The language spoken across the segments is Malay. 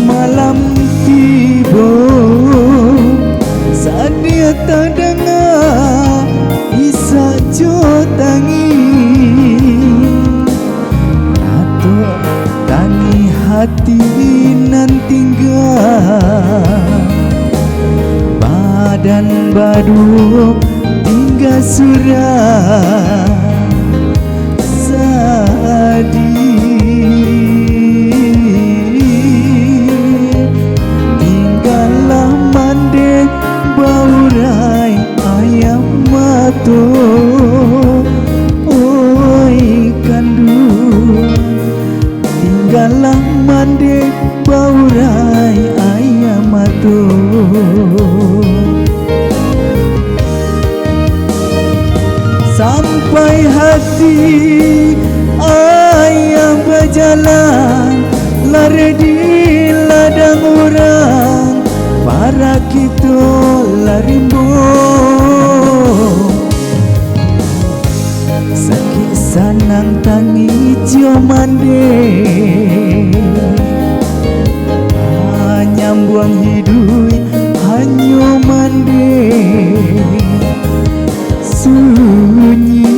Malam tiba saat dia tak dengar isak jotangi atau tangi hati nan tinggal badan badu tinggal surat sedih. Baurai ayam matu, oi kandu, tinggallah mandi baurai ayam matu. Sampai hati ayam berjalan lari di ladang orang. Para kita larimbo sakit sanang tangi jo mande nyambuang hidup hanyo mande sunyi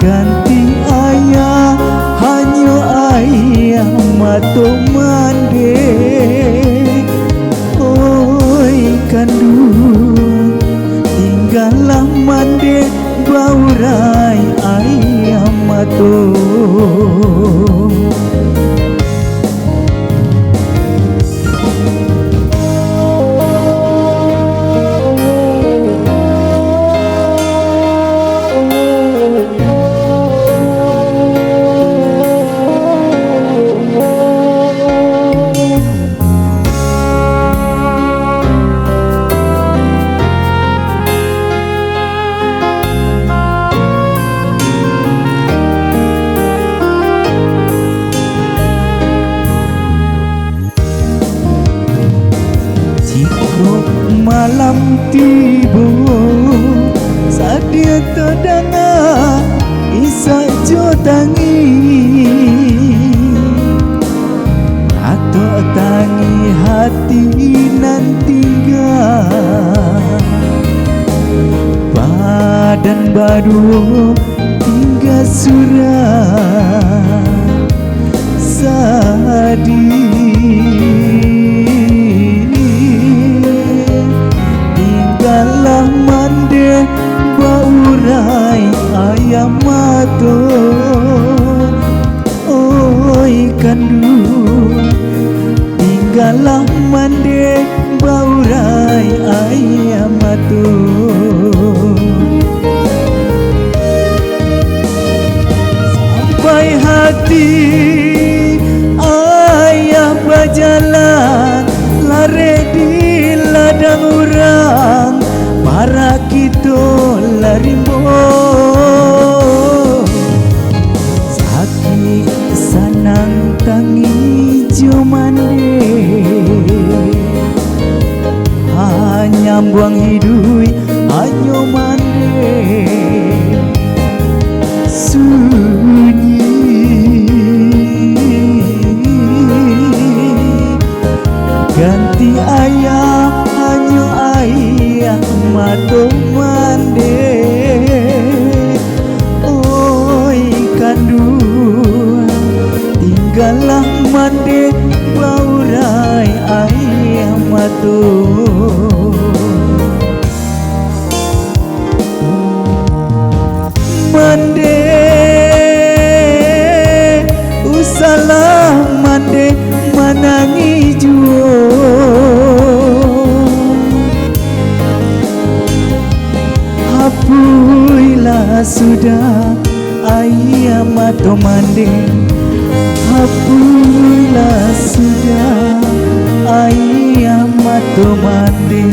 ganti ayah hanyo ayah matu mande oi kandu tinggallah mande baurai ayam matu. Malam tiba saat dia terdengar isak jotangi atau tangi hati nan tinggal badan badu tinggal surat sedih. Tinggallah mande baurai ayam matu, oi kandu tinggallah mande baurai ayam matu. Sampai hati ayah berjalan lari di ladang orang. Para kita larimbo sakit sanang tangi jo mande nyambuang hidup hanyo mande sunyi ganti ayah hanyo ayah matu mande sudah ayah mato mande, hapulah sudah ayah mato mande.